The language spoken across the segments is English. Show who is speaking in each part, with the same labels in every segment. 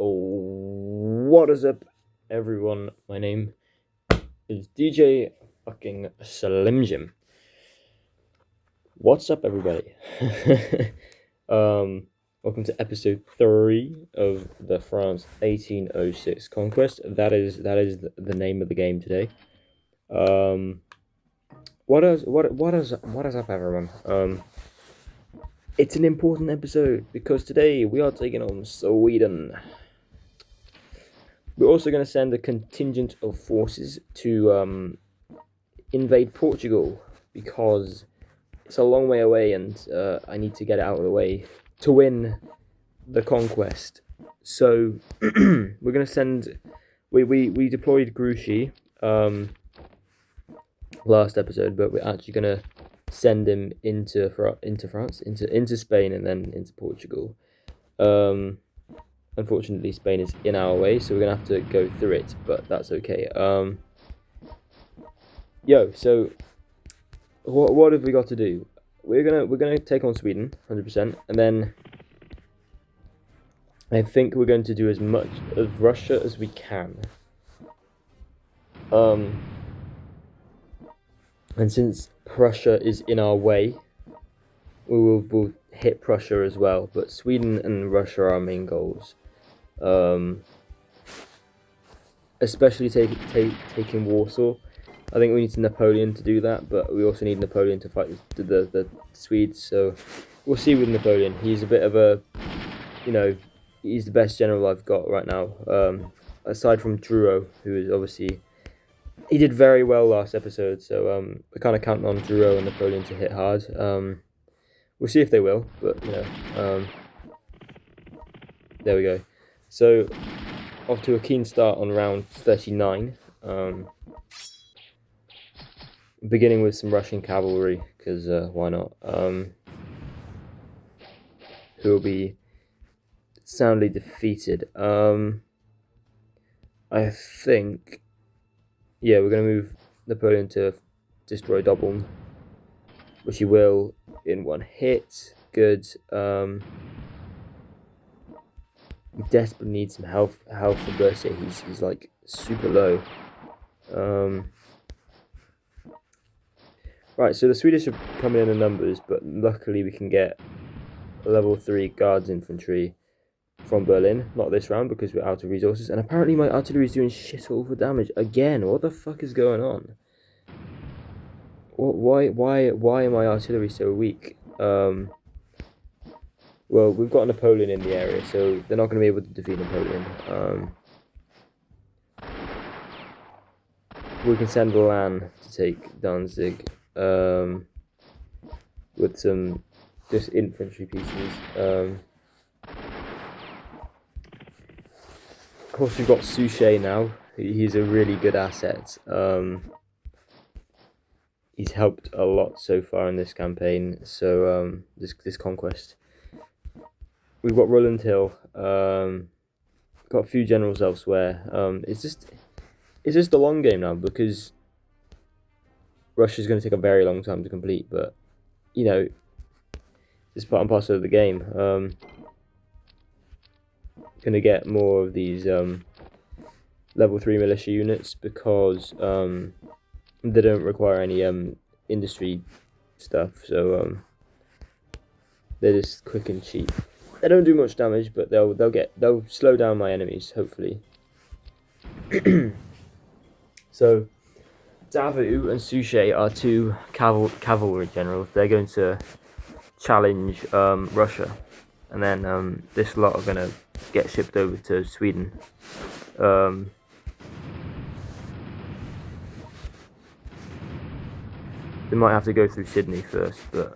Speaker 1: What is up, everyone? My name is DJ fucking Slim Jim. What's up, everybody? Welcome to episode 3 of the France 1806 Conquest. That is the name of the game today. What is up, everyone? It's an important episode because today we are taking on Sweden. We're also going to send a contingent of forces to invade Portugal because it's a long way away and I need to get it out of the way to win the conquest. So we're going to send... We deployed Grouchy last episode, but we're actually going to send him into France, into Spain, and then into Portugal. Unfortunately, Spain is in our way, so we're gonna have to go through it, but that's okay. So what have we got to do? We're gonna take on Sweden, 100%, and then I think we're going to do as much of Russia as we can. And since Prussia is in our way, we'll hit Prussia as well. But Sweden and Russia are our main goals. Especially taking Warsaw. I think we need Napoleon to do that, but we also need Napoleon to fight the Swedes. So we'll see with Napoleon. He's a bit of a, he's the best general I've got right now. Aside from Drouot, who is obviously, he did very well last episode. So we're kind of counting on Drouot and Napoleon to hit hard. We'll see if they will, but there we go. So off to a keen start on round 39. Beginning with some Russian cavalry, because why not? Who will be soundly defeated. I think, we're going to move Napoleon to destroy Dublin, which he will in one hit. Good. We desperately need some health for Berthier. He's like super low. Right, so the Swedish are coming in numbers, but luckily we can get level 3 guards infantry from Berlin. Not this round because we're out of resources, and apparently my artillery is doing shit all for damage again. What the fuck is going on? Why am my artillery so weak? Well, we've got Napoleon in the area, so they're not going to be able to defeat Napoleon. We can send Lan to take Danzig with some just infantry pieces. Of course, we've got Suchet now. He's a really good asset. He's helped a lot so far in this campaign. So this conquest. We've got Roland Hill. Got a few generals elsewhere. It's just a long game now because Russia's going to take a very long time to complete. But it's part and parcel of the game. Going to get more of these level 3 militia units because they don't require any industry stuff. So they're just quick and cheap. They don't do much damage, but they'll slow down my enemies, hopefully. So Davout and Suchet are two cavalry generals. They're going to challenge Russia, and then this lot are going to get shipped over to Sweden. They might have to go through Sydney first, but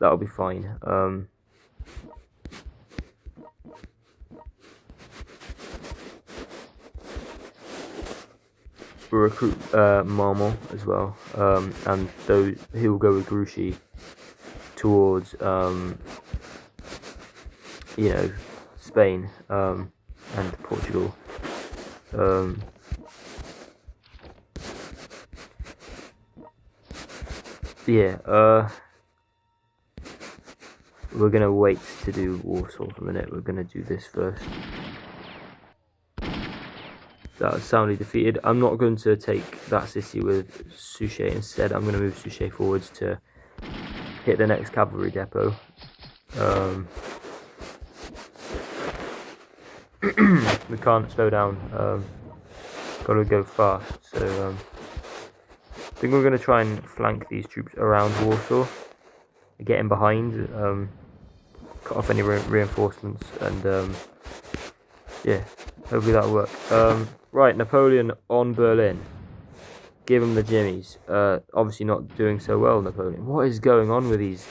Speaker 1: that'll be fine. We'll recruit Marmont as well, and he will go with Grouchy towards Spain and Portugal. we're going to wait to do Warsaw for a minute. We're going to do this first. That was soundly defeated. I'm not going to take that city with Suchet. Instead, I'm going to move Suchet forwards to hit the next cavalry depot. We can't slow down. Got to go fast. So I think we're going to try and flank these troops around Warsaw, get in behind, cut off any reinforcements, and yeah, hopefully that'll work. Right, Napoleon on Berlin. Give him the jimmies. Obviously not doing so well, Napoleon. What is going on with these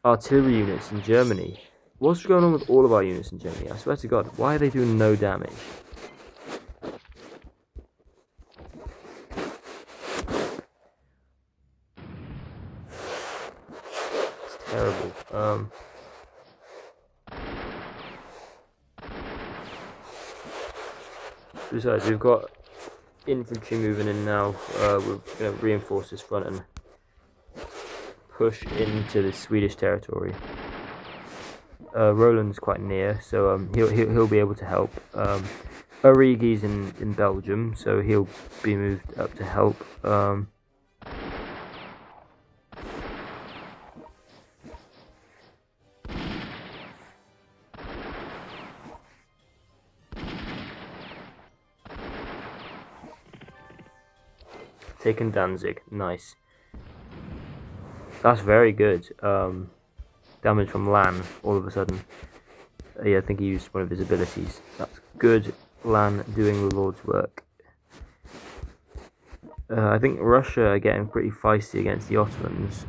Speaker 1: artillery units in Germany? What's going on with all of our units in Germany? I swear to God, why are they doing no damage? It's terrible. Besides, we've got infantry moving in now. We're going to reinforce this front and push into the Swedish territory. Roland's quite near, so he'll be able to help. Origi's in Belgium, so he'll be moved up to help. Taken Danzig, nice. That's very good. Damage from Lan all of a sudden. Yeah, I think he used one of his abilities. That's good. Lan doing the Lord's work. I think Russia are getting pretty feisty against the Ottomans,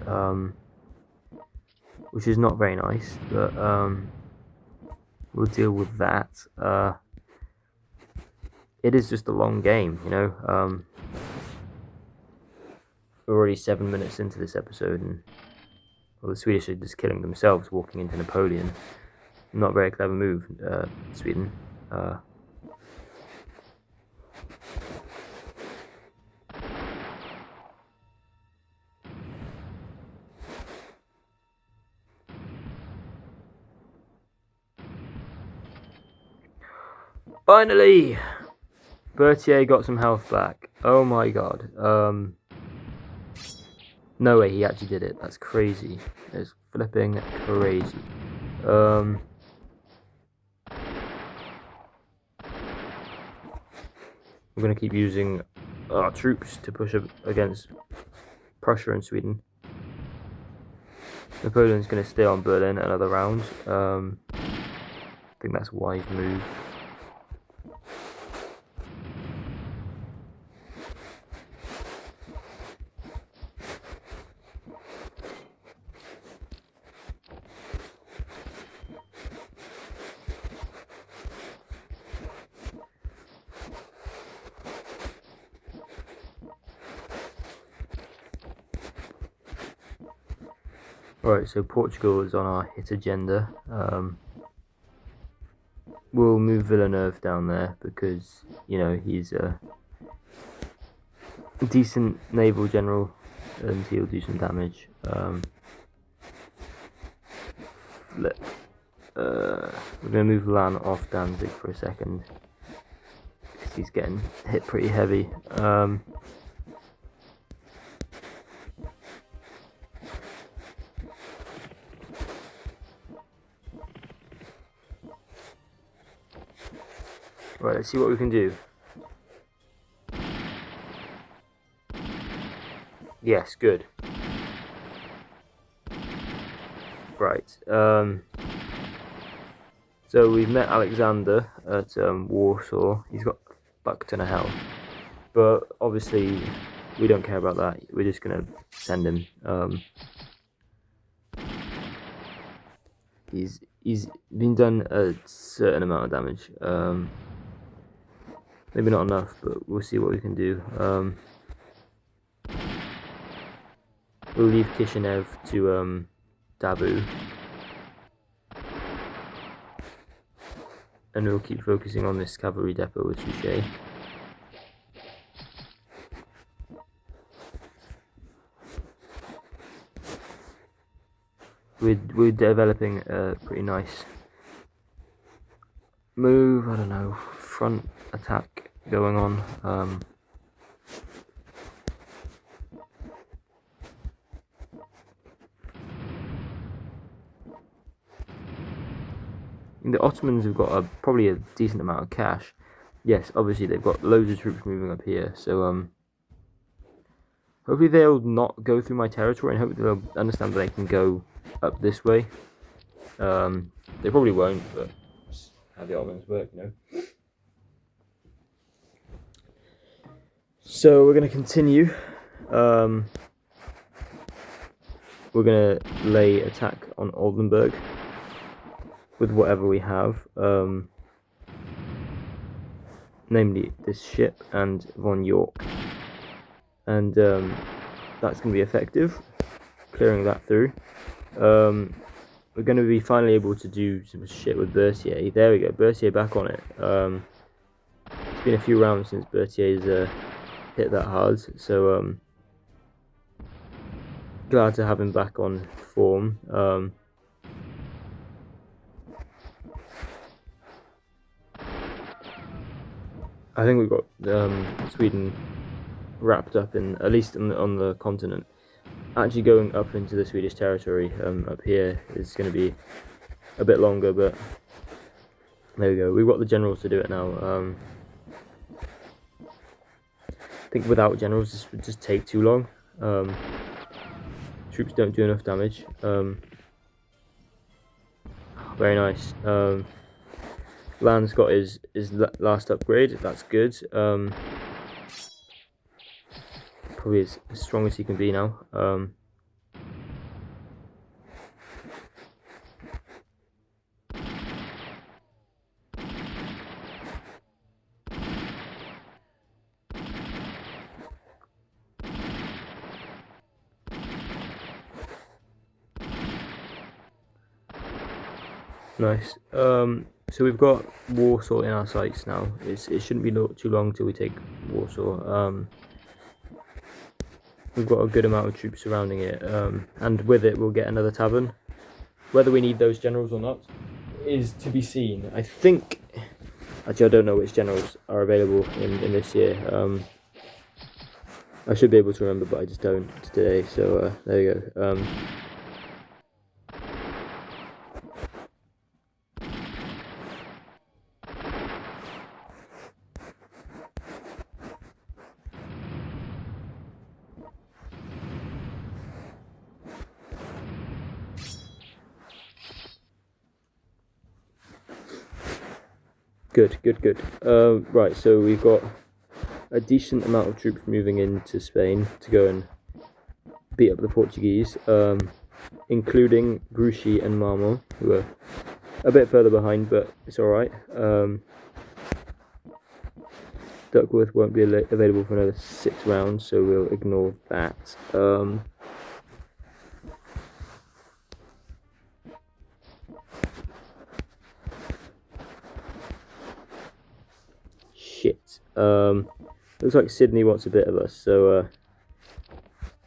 Speaker 1: which is not very nice, but we'll deal with that. It is just a long game, you know. We're already 7 minutes into this episode, and well, the Swedish are just killing themselves walking into Napoleon. Not a very clever move, Sweden. Finally! Berthier got some health back. Oh my god. No way he actually did it. That's crazy. It's flipping crazy. We're going to keep using our troops to push up against Prussia and Sweden. Napoleon's going to stay on Berlin another round. I think that's a wise move. Right, so Portugal is on our hit agenda. We'll move Villeneuve down there because, you know, he's a decent naval general and he'll do some damage. We're going to move Lan off Danzig for a second because he's getting hit pretty heavy. Right, let's see what we can do. Yes, good. Right. So we've met Alexander at Warsaw. He's got a buck ton of health, but obviously we don't care about that. We're just gonna send him. He's been done a certain amount of damage. Maybe not enough, but we'll see what we can do. We'll leave Kishinev to Dabu, and we'll keep focusing on this cavalry depot with Suchet. we're developing a pretty nice move. I don't know, front attack going on. The Ottomans have got probably a decent amount of cash. Yes, obviously they've got loads of troops moving up here, so hopefully they'll not go through my territory, and hopefully they'll understand that they can go up this way. They probably won't, but that's how the Ottomans work, you know. So we're going to continue. We're going to lay attack on Oldenburg with whatever we have, namely this ship and von York, and that's going to be effective, clearing that through. We're going to be finally able to do some shit with Berthier. There we go, Berthier back on it. It's been a few rounds since Berthier's hit that hard, so glad to have him back on form. I think we've got Sweden wrapped up in, at least on the continent. Actually going up into the Swedish territory up here is going to be a bit longer, but there we go. We've got the generals to do it now. I think without generals this would just take too long. Troops don't do enough damage. Very nice. Land's got his last upgrade. That's good. Probably as strong as he can be now. Nice. So we've got Warsaw in our sights now. It shouldn't be too long till we take Warsaw. We've got a good amount of troops surrounding it, and with it we'll get another tavern. Whether we need those generals or not is to be seen. I think, actually I don't know which generals are available in this year. I should be able to remember, but I just don't today, so there you go. Good. Right, so we've got a decent amount of troops moving into Spain to go and beat up the Portuguese, including Grouchy and Marmont, who are a bit further behind, but it's alright. Duckworth won't be available for another 6 rounds, so we'll ignore that. Shit. Looks like Sydney wants a bit of us, so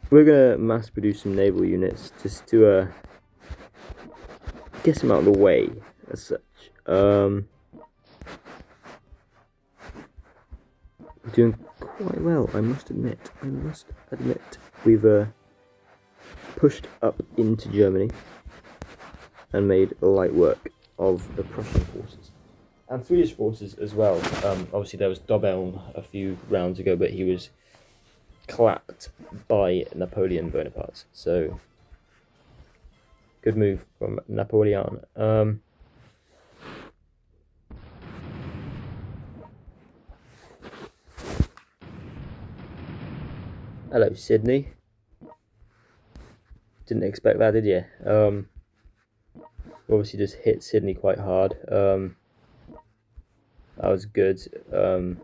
Speaker 1: we're gonna mass produce some naval units just to get them out of the way as such. We're doing quite well, I must admit. We've pushed up into Germany and made light work of the Prussian forces. And Swedish forces as well. Obviously there was Dobeln a few rounds ago, but he was clapped by Napoleon Bonaparte. So, good move from Napoleon. Hello, Sydney. Didn't expect that, did you? Obviously just hit Sydney quite hard. That was good. I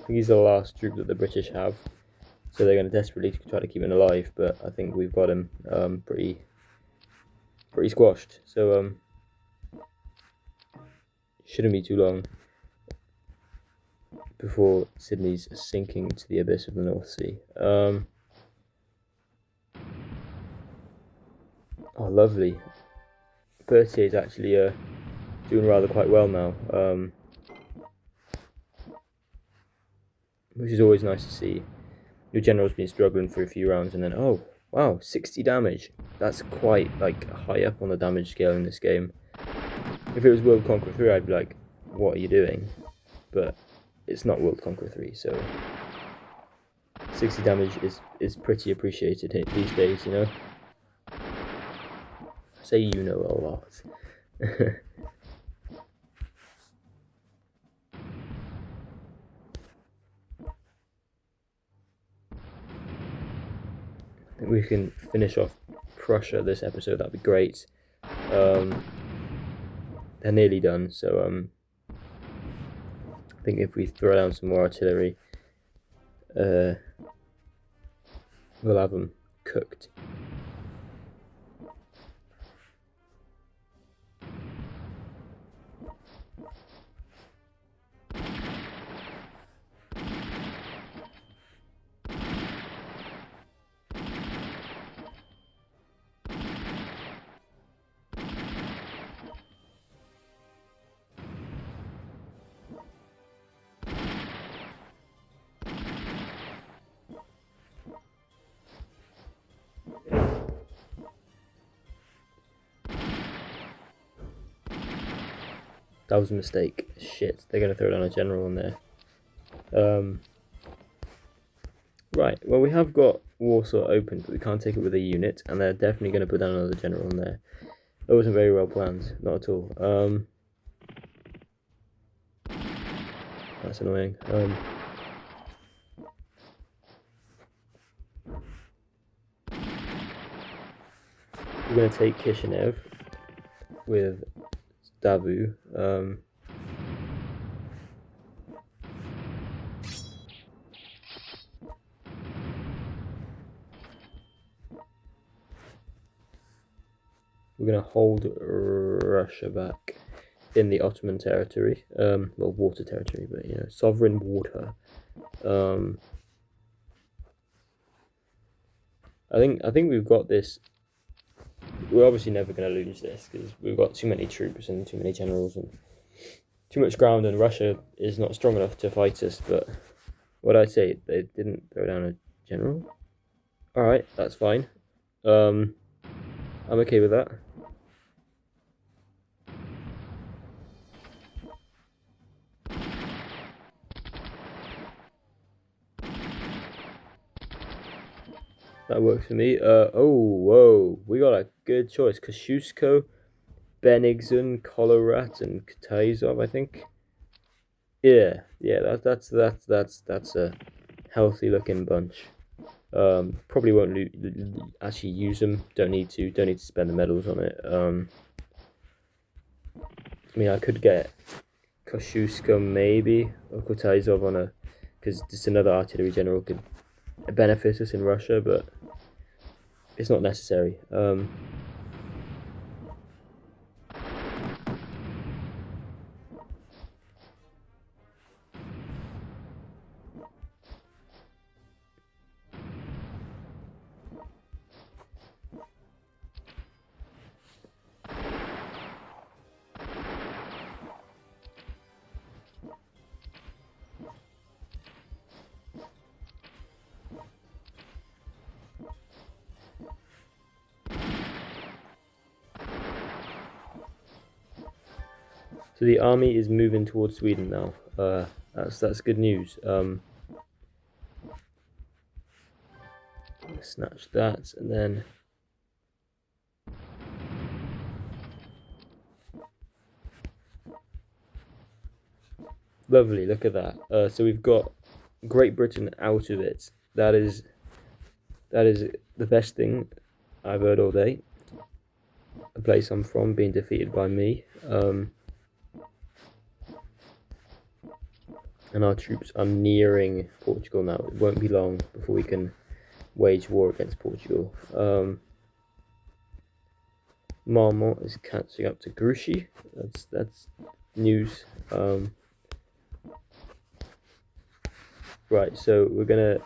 Speaker 1: think he's the last troop that the British have, so they're going to desperately try to keep him alive. But I think we've got him pretty squashed. So shouldn't be too long before Sydney's sinking to the abyss of the North Sea. Oh, lovely. Berthier is actually doing rather quite well now, which is always nice to see. Your general's been struggling for a few rounds, and then oh wow, 60 damage. That's quite like high up on the damage scale in this game. If it was World Conquer 3, I'd be like, what are you doing? But it's not World Conquer 3, so 60 damage is pretty appreciated these days, you know. Say you know a lot. I think we can finish off Prussia this episode. That'd be great. They're nearly done, so I think if we throw down some more artillery, we'll have them cooked. That was a mistake. Shit, they're going to throw down a general in there. Right, well, we have got Warsaw open, but we can't take it with a unit, and they're definitely going to put down another general in there. That wasn't very well planned, not at all. That's annoying. We're going to take Kishinev with Davu. We're going to hold Russia back in the Ottoman territory. Well, water territory, but you know, sovereign water. I think we've got this. We're obviously never going to lose this because we've got too many troops and too many generals and too much ground, and Russia is not strong enough to fight us. But what I'd say, they didn't throw down a general. All right, that's fine. I'm okay with that. That works for me. Oh, whoa. We got a good choice. Kosciuszko, Benigson, Kolorat, and Kutaizov, I think. Yeah, that's a healthy looking bunch. Probably won't actually use them. Don't need to spend the medals on it. I mean, I could get Kosciuszko maybe, or Kutaizov on because just another artillery general could benefit us in Russia, but it's not necessary. So the army is moving towards Sweden now. That's good news. Snatch that, and then lovely. Look at that. So we've got Great Britain out of it. That is the best thing I've heard all day. The place I'm from being defeated by me. And our troops are nearing Portugal now. It won't be long before we can wage war against Portugal. Marmont is catching up to Grouchy. That's news. Right, so we're gonna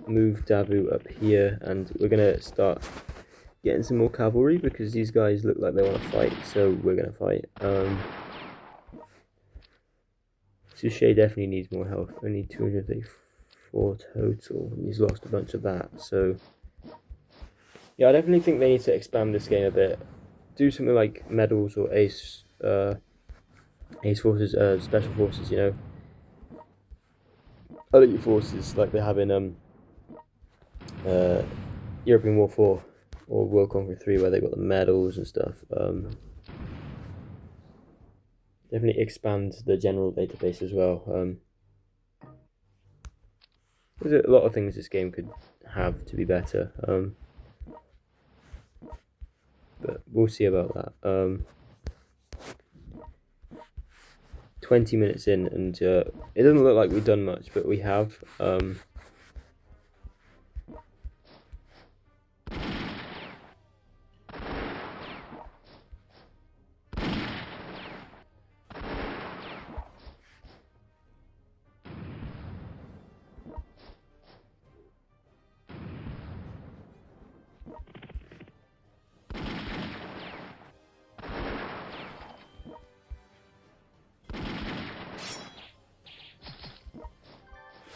Speaker 1: move Davu up here, and we're gonna start getting some more cavalry because these guys look like they want to fight. So we're gonna fight. Suchet definitely needs more health. Only 234 total, and he's lost a bunch of that. So yeah, I definitely think they need to expand this game a bit. Do something like medals or ace forces, special forces. You know, elite forces like they have in European War 4 or World Conquer 3, where they got the medals and stuff. Definitely expand the general database as well. There's a lot of things this game could have to be better, but we'll see about that. 20 minutes in, and it doesn't look like we've done much, but we have.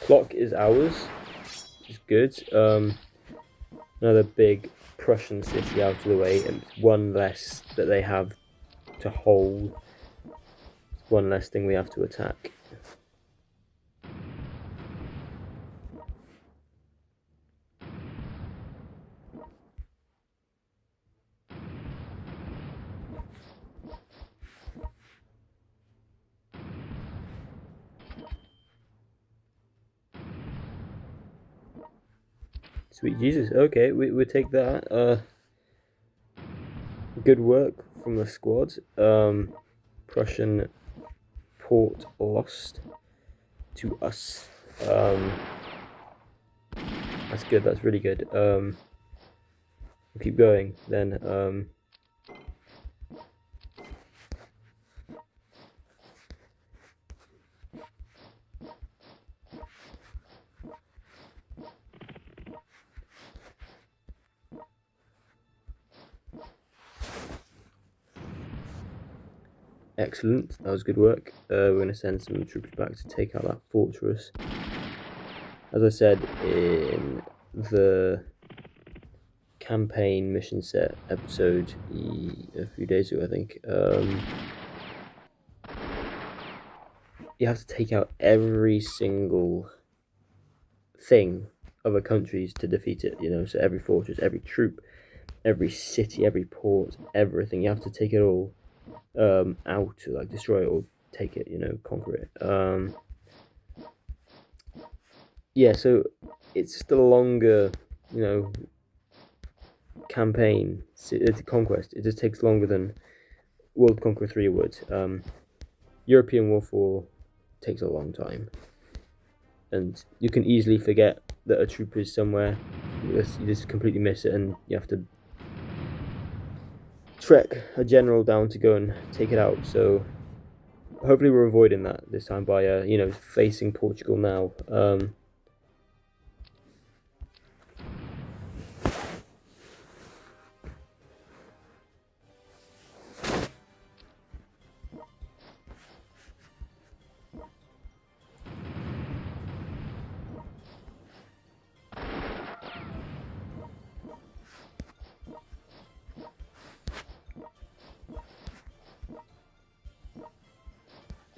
Speaker 1: Clock is ours, which is good. Another big Prussian city out of the way, and one less that they have to hold. One less thing we have to attack. Sweet Jesus. Okay, we take that. Good work from the squad. Prussian port lost to us. That's good. That's really good. We'll keep going then. Excellent, that was good work. We're going to send some troops back to take out that fortress. As I said in the campaign mission set episode a few days ago, I think, you have to take out every single thing of a country's to defeat it, you know, so every fortress, every troop, every city, every port, everything, you have to take it all out, to like destroy it or take it, you know, conquer it. Yeah, so it's just a longer, you know, campaign. It's a conquest. It just takes longer than World Conquer 3 would. European War 4 takes a long time, and you can easily forget that a troop is somewhere. You just completely miss it, and you have to trek a general down to go and take it out. So hopefully we're avoiding that this time by you know, facing Portugal now.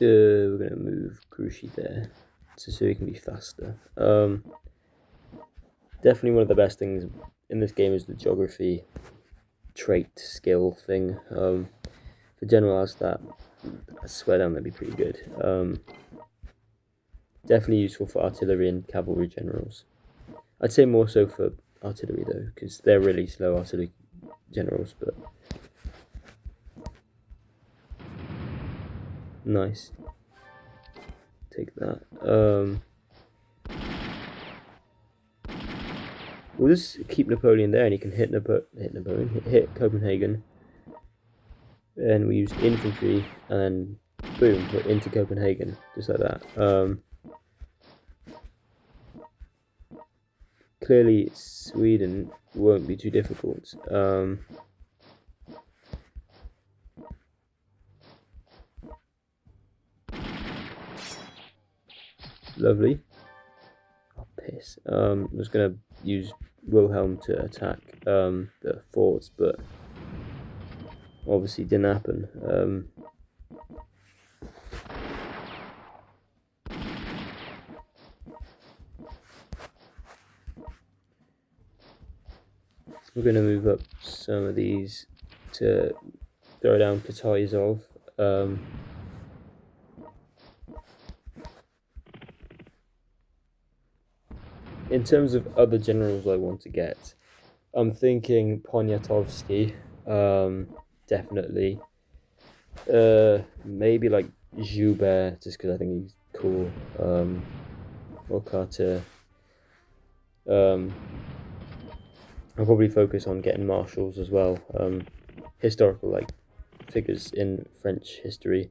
Speaker 1: We're gonna move Grushi there, so he can be faster. Definitely one of the best things in this game is the geography trait skill thing. If a general has that, I swear down that'd be pretty good. Definitely useful for artillery and cavalry generals. I'd say more so for artillery though, because they're really slow artillery generals, but nice. Take that. We'll just keep Napoleon there, and he can hit Copenhagen. And we use infantry, and then boom, we're into Copenhagen, just like that. clearly Sweden won't be too difficult. Lovely. Oh, piss. I was gonna use Wilhelm to attack the forts, but obviously didn't happen. We're going to move up some of these to throw down Kutayzov. In terms of other generals I want to get, I'm thinking Poniatowski, definitely. Maybe like Joubert, just because I think he's cool. Or Carter. I'll probably focus on getting marshals as well. Historical like figures in French history.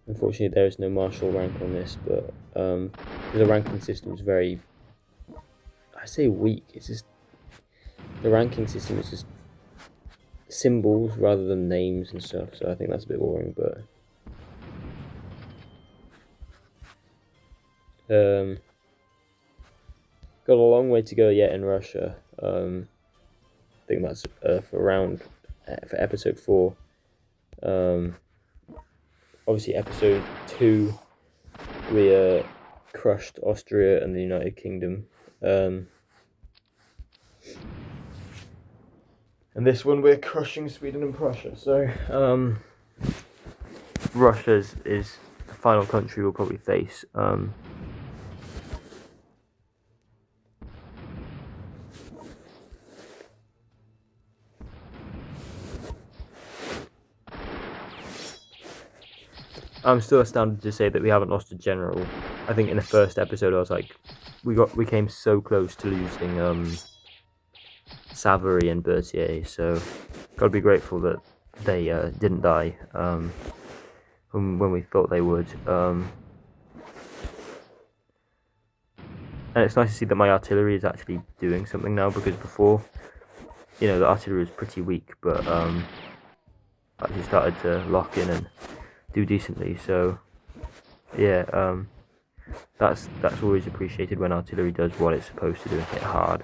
Speaker 1: Unfortunately, there is no marshal rank on this, but the ranking system is very, I say weak. It's just the ranking system is just symbols rather than names and stuff. So I think that's a bit boring, but got a long way to go yet in Russia. I think that's for episode 4. Obviously, episode 2, we crushed Austria and the United Kingdom. And this one, we're crushing Sweden and Prussia. So, Russia is the final country we'll probably face. I'm still astounded to say that we haven't lost a general. I think in the first episode I was like, we came so close to losing Savary and Berthier, so gotta be grateful that they didn't die when we thought they would. And it's nice to see that my artillery is actually doing something now, because before, the artillery was pretty weak, but actually started to lock in and do decently. So yeah, that's always appreciated when artillery does what it's supposed to do and hit hard.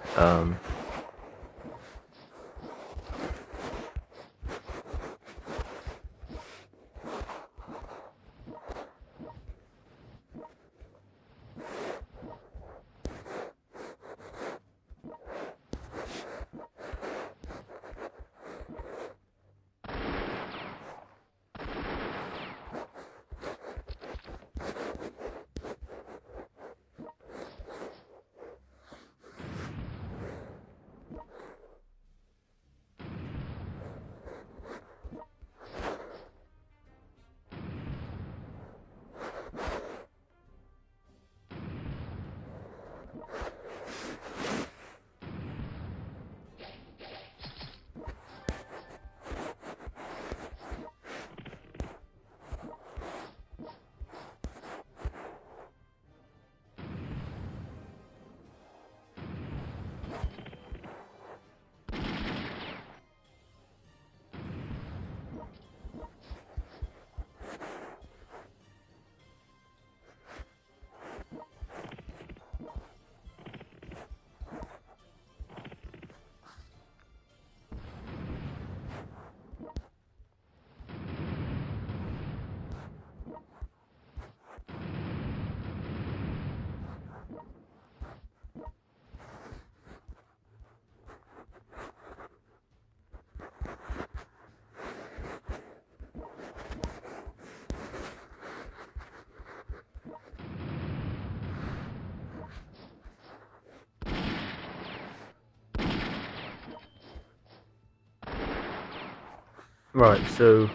Speaker 1: Right, so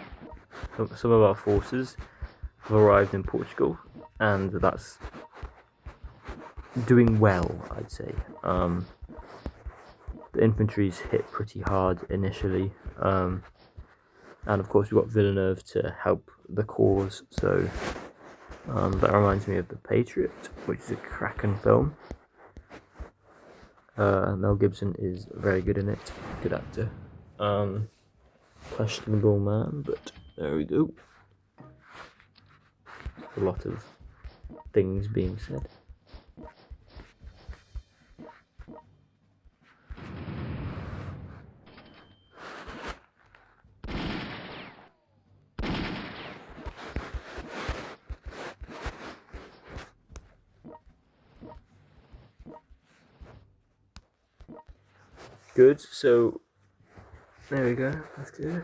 Speaker 1: some of our forces have arrived in Portugal, and that's doing well, I'd say. The infantry's hit pretty hard initially, and of course we've got Villeneuve to help the cause, so that reminds me of The Patriot, which is a cracking film. Mel Gibson is very good in it. Good actor. Questionable man, but there we go. A lot of things being said. Good, so there we go, that's good.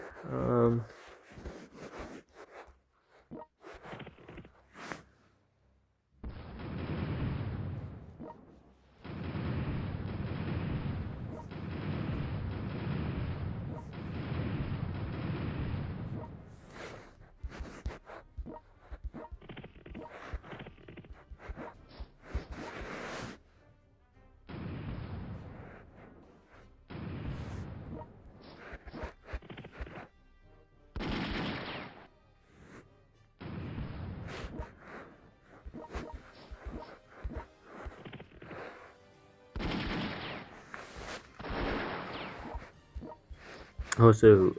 Speaker 1: I also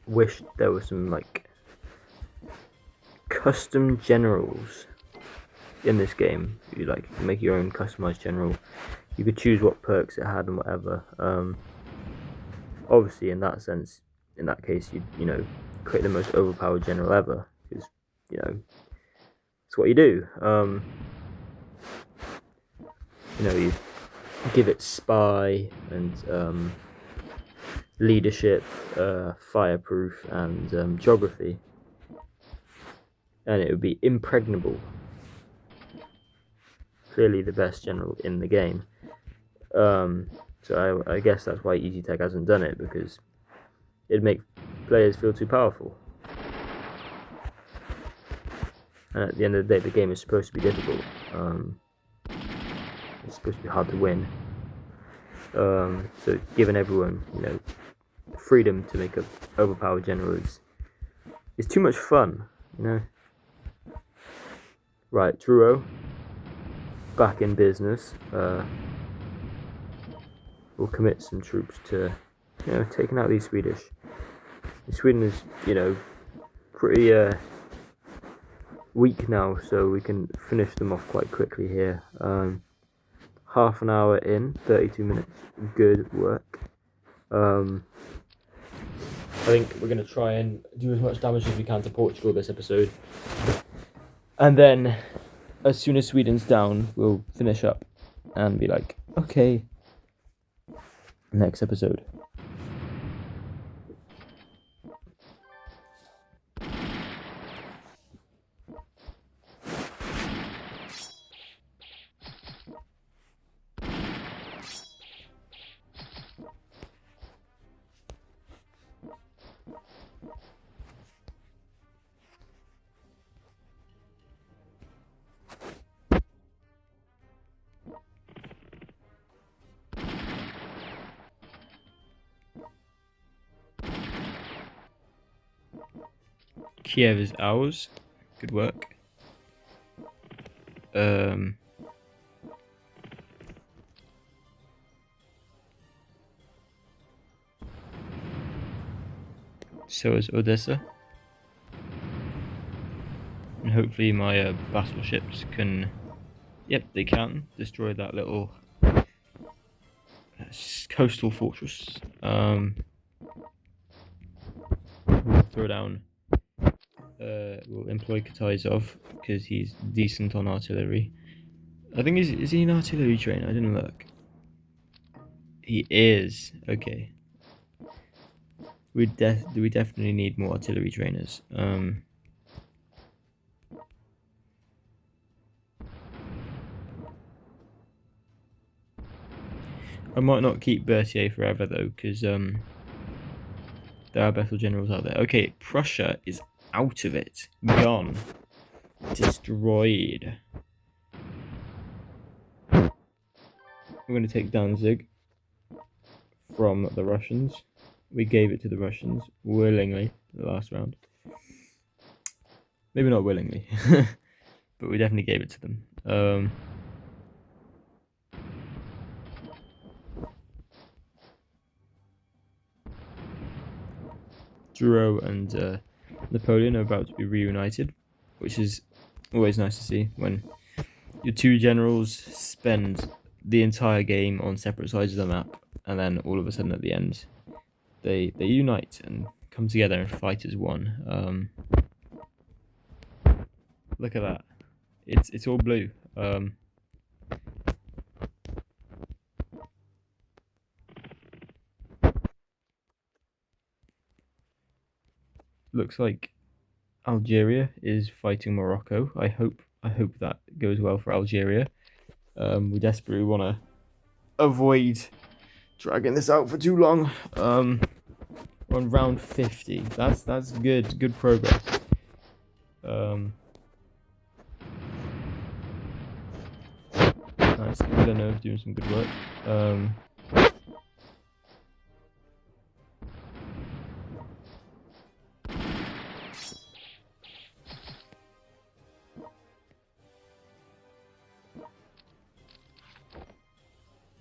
Speaker 1: wish there were some like custom generals in this game. You like make your own customized general. You could choose what perks it had and whatever. Obviously, in that sense, in that case, you know create the most overpowered general ever because it's what you do. You give it spy and leadership, fireproof, and geography, and it would be impregnable. Clearly, the best general in the game. So I guess that's why Easy Tech hasn't done it, because it'd make players feel too powerful. And at the end of the day, the game is supposed to be difficult. It's supposed to be hard to win. So giving everyone, freedom to make an overpowered general is too much fun, Right, Truro, back in business. We'll commit some troops to, taking out these Swedish. Sweden is, pretty weak now, so we can finish them off quite quickly here. Half an hour in, 32 minutes. Good work. I think we're going to try and do as much damage as we can to Portugal this episode. And then, as soon as Sweden's down, we'll finish up and be like, okay, next episode. Kiev is ours. Good work. So is Odessa. And hopefully my battleships can... Yep, they can destroy that little coastal fortress. We'll throw down... we'll employ Kataizov, because he's decent on artillery. I think is he an artillery trainer? I didn't look. He is. Okay. We definitely need more artillery trainers. I might not keep Berthier forever though, because there are better generals out there. Okay, Prussia is out of it. Gone. Destroyed. We're going to take Danzig from the Russians. We gave it to the Russians willingly the last round. Maybe not willingly, but we definitely gave it to them. Duro and Napoleon are about to be reunited, which is always nice to see when your two generals spend the entire game on separate sides of the map, and then all of a sudden at the end, they unite and come together and fight as one. Look at that! It's all blue. Looks like Algeria is fighting Morocco. I hope that goes well for Algeria. We desperately want to avoid dragging this out for too long. We're on round 50. That's good progress. Nice. Villeneuve doing some good work.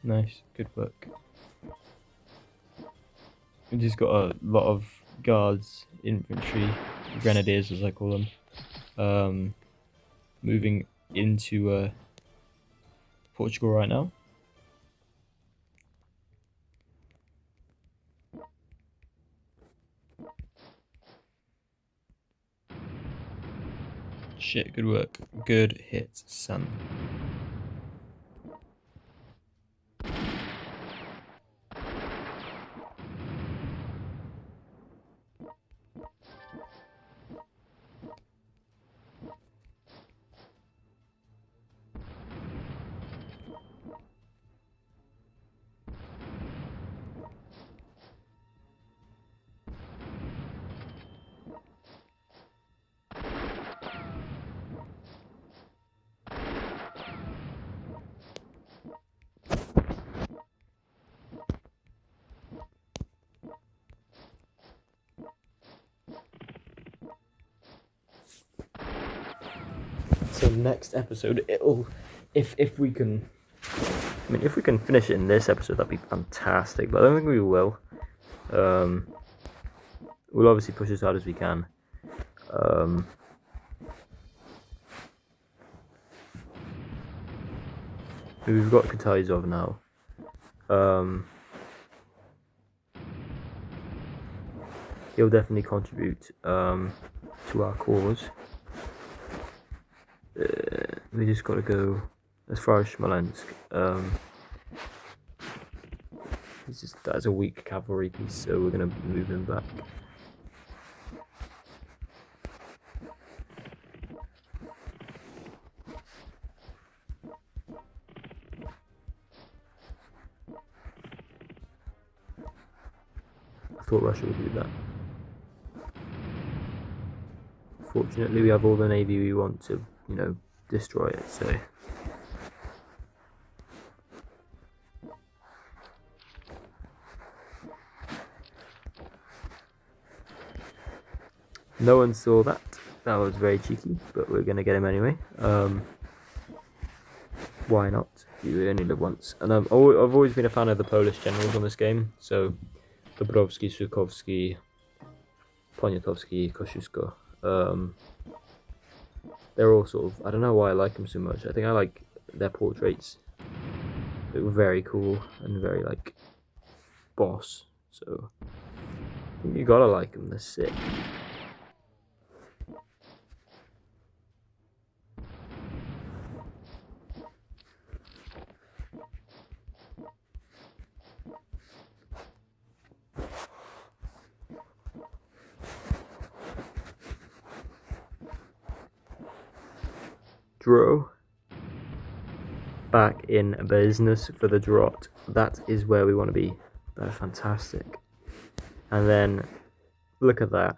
Speaker 1: Nice, good work. We just got a lot of guards, infantry, grenadiers as I call them, moving into Portugal right now. Shit, good work. Good hit, son. So next episode, it'll if we can, I mean, if we can finish it in this episode, that'd be fantastic. But I don't think we will. We'll obviously push as hard as we can. We've got Kutaizov now. He'll definitely contribute to our cause. We just got to go as far as Smolensk. That's a weak cavalry piece, so we're going to move him back. I thought Russia would do that. Fortunately, we have all the navy we want to, destroy it, so... No one saw that. That was very cheeky, but we're going to get him anyway. Why not? You only live once. And I've always been a fan of the Polish generals on this game, so Dobrowski, Sukowski, Poniatowski, Kosciuszko. They're all sort of, I don't know why I like them so much. I think I like their portraits. They were very cool and very boss. So I think you gotta like them. They're sick. Draw. Back in business for the drought. That is where we want to be. That's fantastic. And then look at that.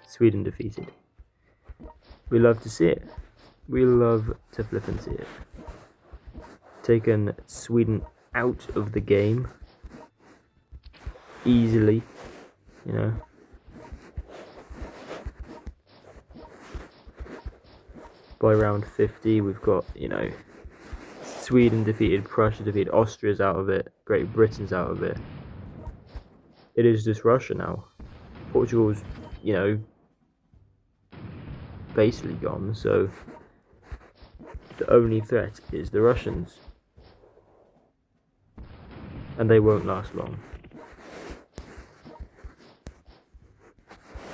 Speaker 1: Sweden defeated. We love to see it. We love to flip and see it. Taken Sweden out of the game easily, By round 50, we've got, Sweden defeated, Prussia defeated, Austria's out of it, Great Britain's out of it. It is just Russia now. Portugal's, basically gone, so the only threat is the Russians. And they won't last long.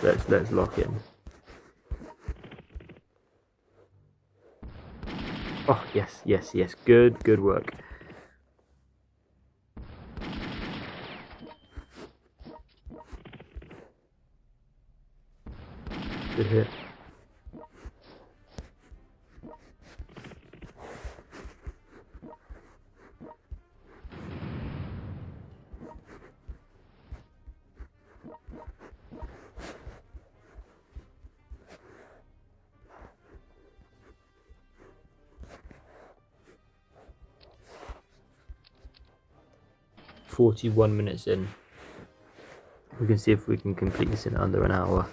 Speaker 1: Let's lock in. Oh, yes. Good work. Good hit. "41 minutes in. We can see if we can complete this in under an hour.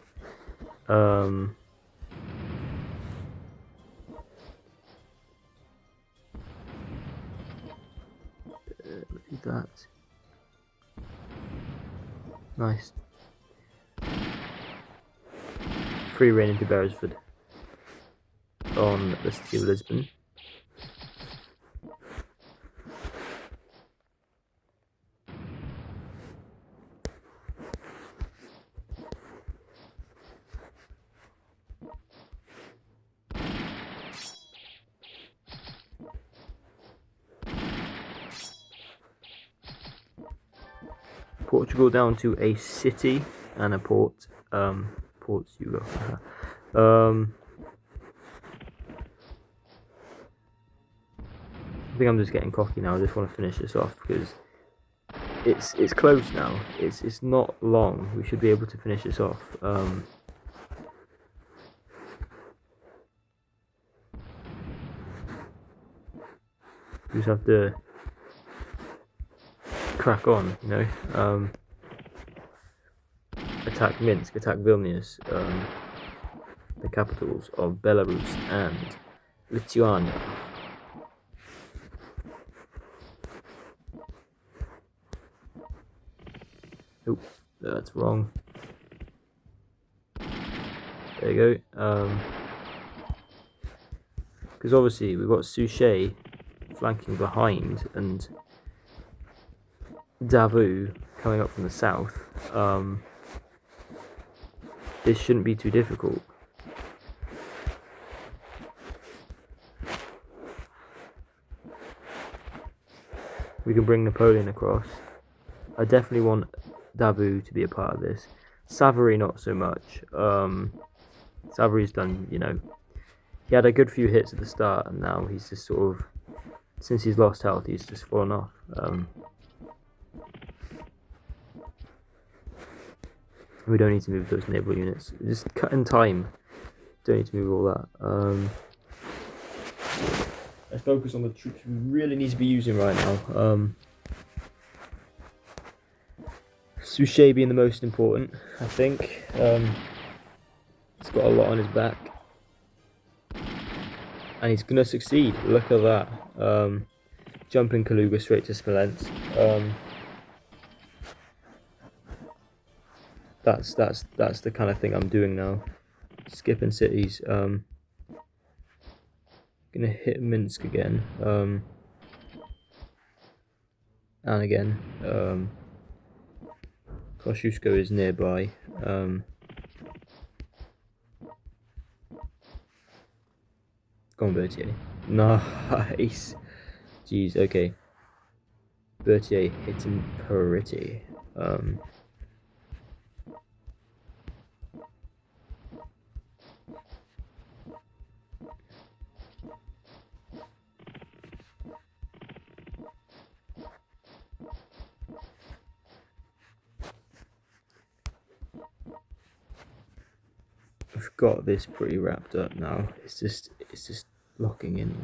Speaker 1: Look at that. Nice. Free reign into Beresford on the city of Lisbon. Portugal down to a city and a port. Ports you go. I think I'm just getting cocky now. I just want to finish this off because it's close now. It's not long. We should be able to finish this off. We just have to crack on, attack Minsk, attack Vilnius, the capitals of Belarus and Lithuania. Oh, that's wrong. There you go. Because obviously we've got Suchet flanking behind and Davout coming up from the south. This shouldn't be too difficult. We can bring Napoleon across. I definitely want Davout to be a part of this. Savary not so much. Savary's done, he had a good few hits at the start and now he's just sort of, since he's lost health, he's just fallen off. We don't need to move those naval units. Just cut in time. Don't need to move all that. Let's focus on the troops we really need to be using right now. Suchet being the most important, I think. He's got a lot on his back. And he's going to succeed. Look at that. Jumping Kaluga straight to Smolensk. That's the kind of thing I'm doing now. Skipping cities. Gonna hit Minsk again. And again. Kosciuszko is nearby. Go on, Berthier. Nice. Jeez, okay. Berthier hitting pretty. We've got this pretty wrapped up now. It's just locking in,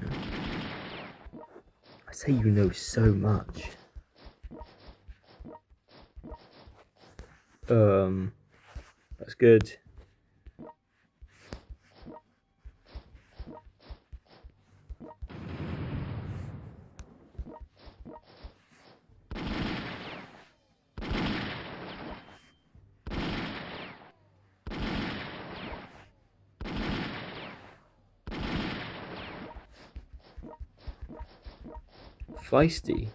Speaker 1: I say so much. That's good. Feisty.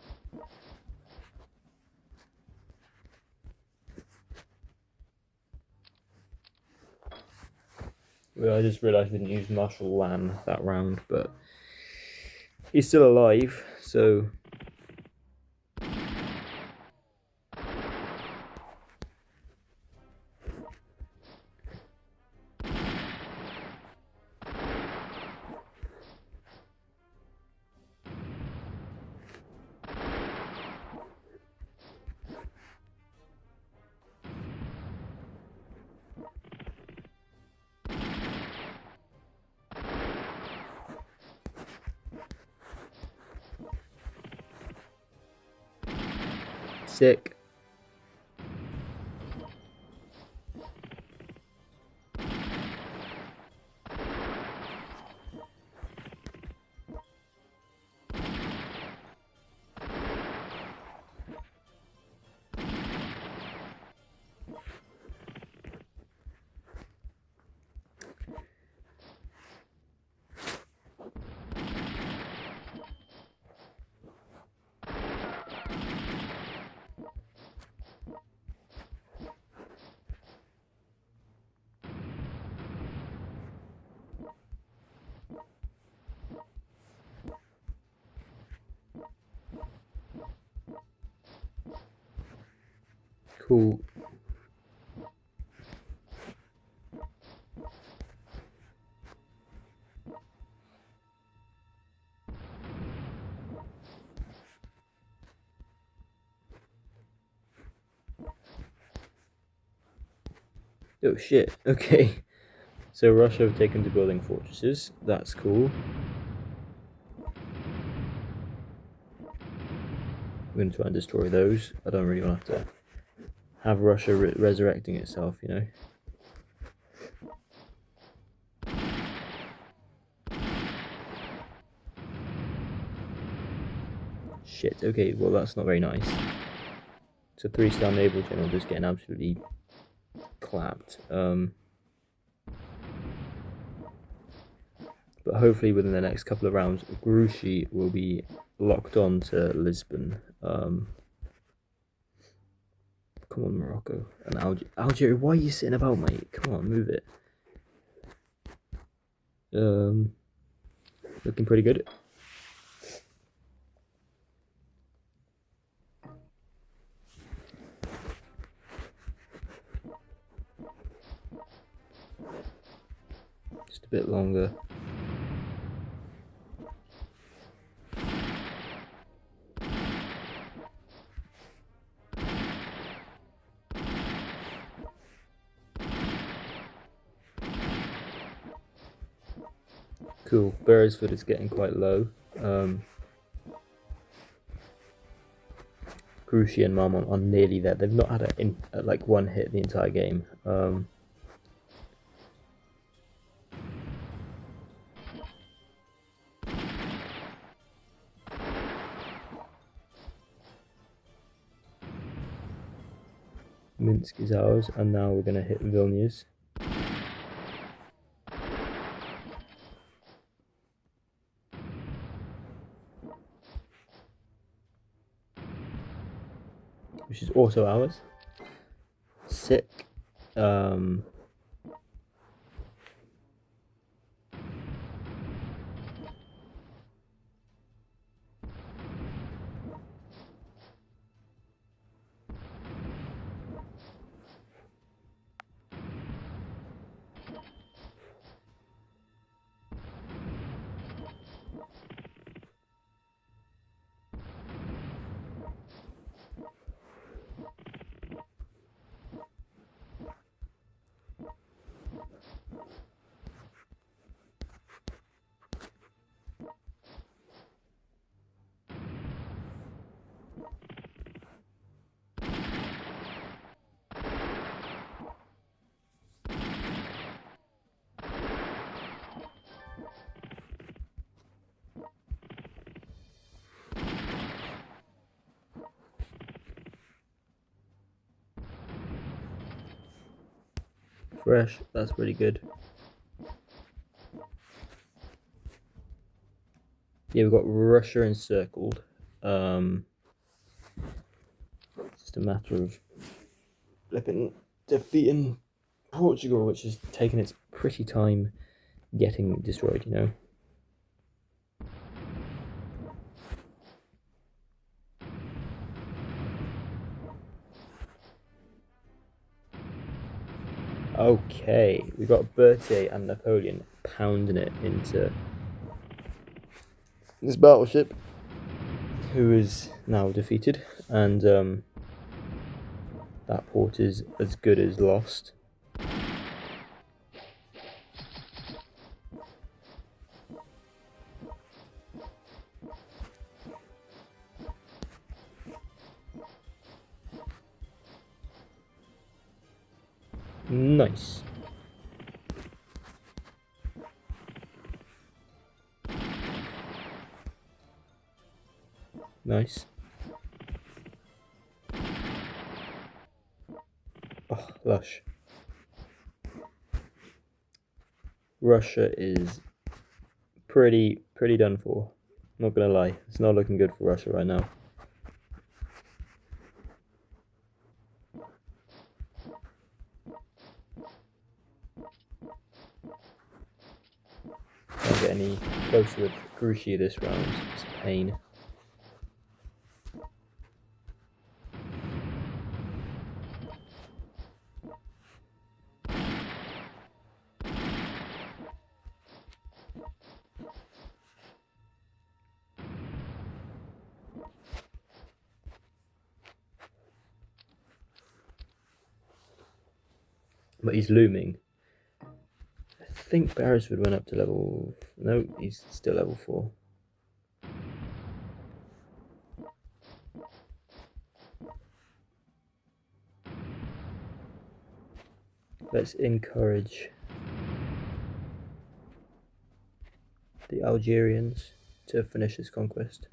Speaker 1: Well, I just realised we didn't use Marshall Lamb that round, but he's still alive, so. Sick. Cool. Oh shit, okay. So Russia have taken to building fortresses. That's cool. We're going to try and destroy those. I don't really want to have Russia resurrecting itself, you know. Shit, okay, well that's not very nice. It's a 3-star naval general just getting absolutely clapped. But hopefully within the next couple of rounds, Grouchy will be locked on to Lisbon. Come on, Morocco. And Algeria, why are you sitting about, mate? Come on, move it. Looking pretty good. Just a bit longer. Cool. Beresford is getting quite low. Grouchy and Marmont are nearly there. They've not had like one hit the entire game. Minsk is ours, and now we're going to hit Vilnius. Which is also ours. Sick. Fresh, that's pretty good. Yeah, we've got Russia encircled. It's just a matter of defeating Portugal, which has taken its pretty time getting destroyed, you know. Okay, we got Berthier and Napoleon pounding it into this battleship, who is now defeated, and that port is as good as lost. Nice. Nice. Oh, lush. Russia is pretty done for. Not gonna lie, it's not looking good for Russia right now. Can't get any closer with Grouchy this round. It's a pain. But he's looming. I think Beresford went up to level... No, he's still level 4. Let's encourage the Algerians to finish this conquest.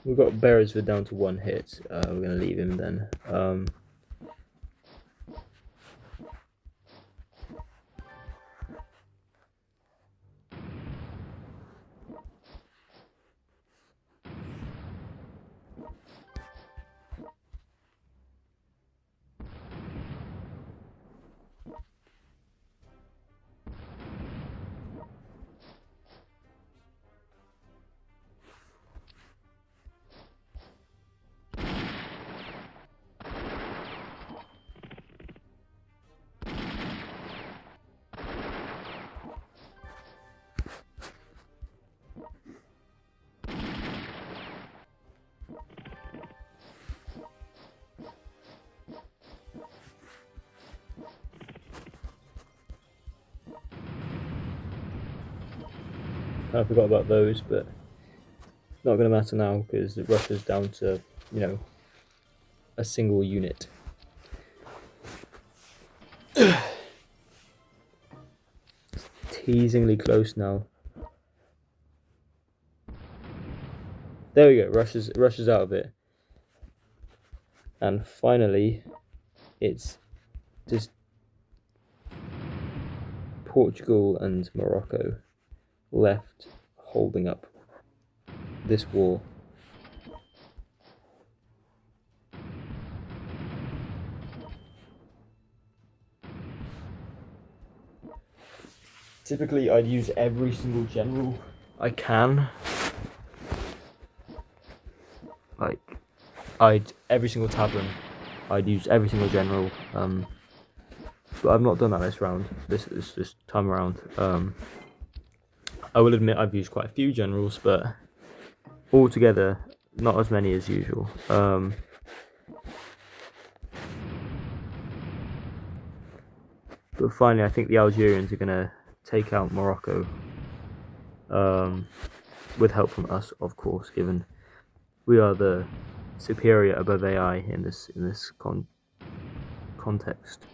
Speaker 1: We've got Beresford down to 1 hit. We're going to leave him then. I forgot about those, but not going to matter now because Russia's down to, you know, a single unit. Teasingly close now. There we go. Russia's out of it, and finally, it's just Portugal and Morocco left holding up this war. Typically, I'd use every single general I can. Like, every single tavern, I'd use every single general. But I've not done that this round. This time around. I will admit I've used quite a few generals, but altogether, not as many as usual. But finally, I think the Algerians are going to take out Morocco, with help from us, of course, given we are the superior above AI in this context.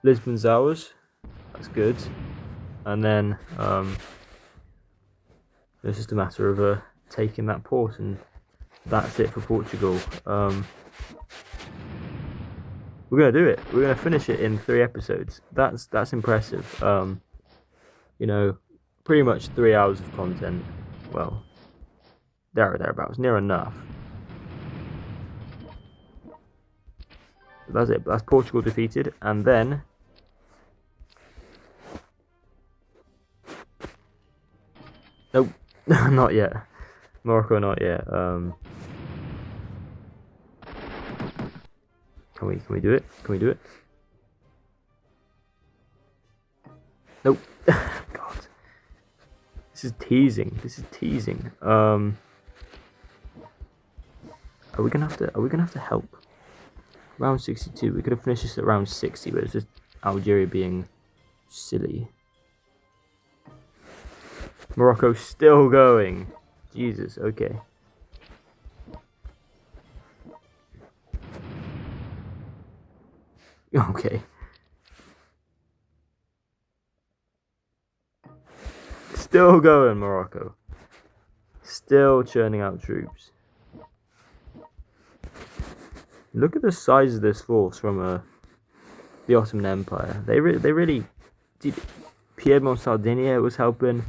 Speaker 1: Lisbon's ours. That's good. And then it's just a matter of taking that port, and that's it for Portugal. We're gonna do it. We're gonna finish it in 3 episodes. That's impressive. You know, pretty much 3 hours of content. Well, there or thereabouts, near enough. That's it. That's Portugal defeated, and then nope, not yet. Morocco, not yet. Can we do it? Can we do it? Nope. God, this is teasing. This is teasing. Are we gonna have to help? Round 62. We could have finished this at round 60, but it's just Algeria being silly. Morocco still going. Jesus. Okay. Okay. Still going, Morocco. Still churning out troops. Look at the size of this force from the Ottoman Empire. They really did. Piedmont, Sardinia was helping.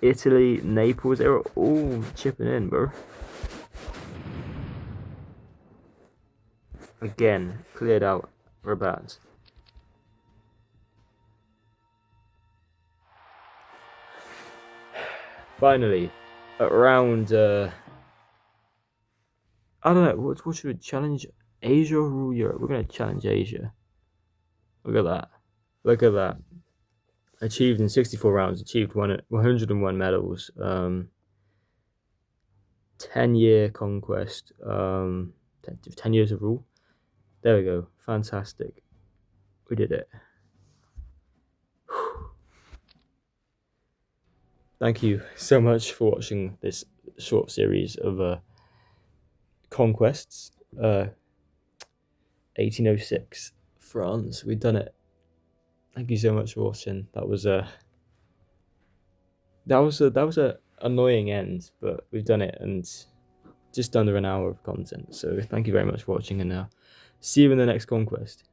Speaker 1: Italy, Naples, they were all chipping in, bro. Again, cleared out Rabat. Finally, around I don't know, what should we challenge? Asia or rule Europe? We're gonna challenge Asia. Look at that. Look at that. Achieved in 64 rounds, achieved 101 medals. 10-year conquest. 10 years of rule. There we go. Fantastic. We did it. Thank you so much for watching this short series of conquests. 1806 France. We've done it. Thank you so much for watching. That was a annoying end, but we've done it, and just under an hour of content. So thank you very much for watching, and see you in the next conquest.